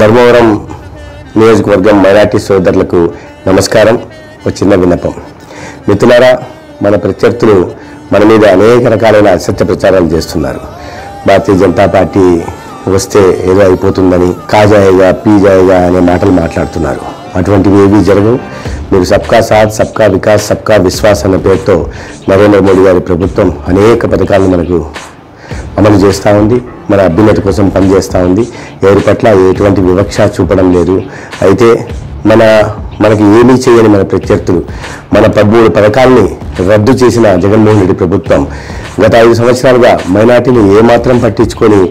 ధర్మవరం నియోజకవర్గం మైనార్టీ సోదరులకు నమస్కారం. ఒక చిన్న విన్నపం. మిత్రులారా, మన ప్రత్యర్థులు మన మీద అనేక రకాలైన అసత్య ప్రచారాలు చేస్తున్నారు. భారతీయ జనతా పార్టీ వస్తే ఏదో అయిపోతుందని, కాజాయిగా పీజాయిగా అనే మాటలు మాట్లాడుతున్నారు. అటువంటివి ఏవీ జరగవు. మీరు సబ్కా సాథ్, సబ్కా వికాస్, సబ్కా విశ్వాస్ అన్న పేరుతో నరేంద్ర మోడీ గారి ప్రభుత్వం అనేక పథకాలను మనకు అమలు చేస్తూ ఉంది. మన అభ్యున్నతి కోసం పనిచేస్తూ ఉంది. ఎవరి పట్ల ఎటువంటి వివక్ష చూపడం లేదు. అయితే మనకి ఏమీ చేయని మన ప్రత్యర్థులు, మన 13 పథకాలని రద్దు చేసిన జగన్మోహన్ రెడ్డి ప్రభుత్వం గత 5 సంవత్సరాలుగా మైనార్టీని ఏమాత్రం పట్టించుకొని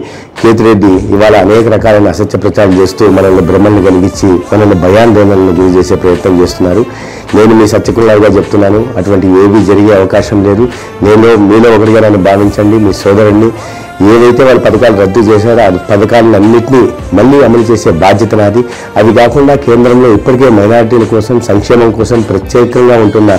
కేతిరెడ్డి ఇవాళ అనేక రకాలైన అసత్య ప్రచారం చేస్తూ మనల్ని భ్రమల్ని కలిగించి మనల్ని భయాందోళనలు గురి చేసే ప్రయత్నం చేస్తున్నారు. నేను మీ సత్యకులాగా చెప్తున్నాను, అటువంటి ఏవీ జరిగే అవకాశం లేదు. మీలో ఒకరిగా నన్ను భావించండి, మీ సోదరుడిని. ఏవైతే వాళ్ళ పథకాలు రద్దు చేశారో ఆ పథకాలన్నింటినీ మళ్ళీ అమలు చేసే బాధ్యత నాది. అవి కాకుండా కేంద్రంలో ఇప్పటికే మైనారిటీల కోసం, సంక్షేమం కోసం ప్రత్యేకంగా ఉంటున్న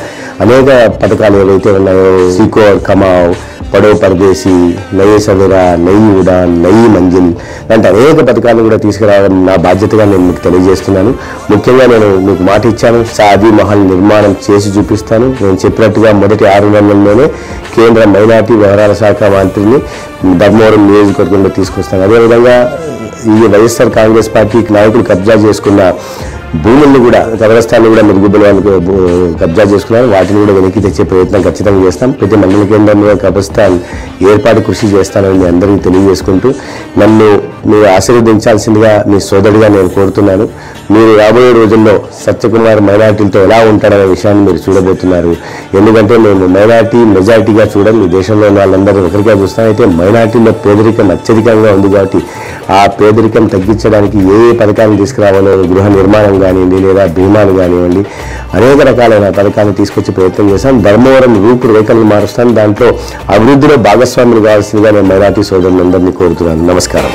అనేక పథకాలు ఏవైతే ఉన్నాయో, సీకో కమావ్, పడో పరదేశీ, నయే సవేరా, నయి ఉడాన్, నయి మంజిల్ లాంటి అనేక పథకాలు కూడా తీసుకురావడం నా బాధ్యతగా నేను మీకు తెలియజేస్తున్నాను. ముఖ్యంగా నేను మీకు మాట ఇచ్చాను, షాదీ మహల్ నిర్మాణం చేసి చూపిస్తాను. నేను చెప్పినట్టుగా మొదటి 6 నెలల్లోనే కేంద్ర మైనార్టీ వ్యవహారాల శాఖ మంత్రిని ధర్మవరం నియోజకవర్గంలో తీసుకొస్తాను. అదేవిధంగా ఈ వైఎస్ఆర్ కాంగ్రెస్ పార్టీ నాయకులు కబ్జా చేసుకున్న భూములను కూడా, కబ్రస్థాన్ని కూడా మెరుగుబడి వాళ్ళకి కబ్జా చేసుకున్నారు. వాటిని కూడా వెనక్కి తెచ్చే ప్రయత్నం ఖచ్చితంగా చేస్తాం. ప్రతి మండల కేంద్రంలో కబ్రస్థాన్ ఏర్పాటు కృషి చేస్తానని మీ అందరికీ తెలియజేసుకుంటూ, నన్ను మీరు ఆశీర్వదించాల్సిందిగా మీ సోదరుడిగా నేను కోరుతున్నాను. మీరు రాబోయే రోజుల్లో సత్యకుమార్ మైనార్టీలతో ఎలా ఉంటాడనే విషయాన్ని మీరు చూడబోతున్నారు. ఎందుకంటే మేము మైనార్టీ మెజారిటీగా చూడడం, ఈ దేశంలో ఉన్న వాళ్ళందరూ ఒకరిగా చూస్తాం. అయితే మైనార్టీలో పేదరికం అత్యధికంగా ఉంది కాబట్టి ఆ పేదరికం తగ్గించడానికి ఏ పథకాలను తీసుకురావాలో, గృహ నిర్మాణం కానివ్వండి, లేదా బీమాలు కానివ్వండి, అనేక రకాలైన పథకాలను తీసుకొచ్చే ప్రయత్నం చేశాం. ధర్మవరం రూపురేఖలను మారుస్తాం. దాంట్లో అభివృద్ధిలో భాగస్వాములు కావాల్సిందిగా నేను మైనార్టీ సోదరులందరినీ కోరుతున్నాను. నమస్కారం.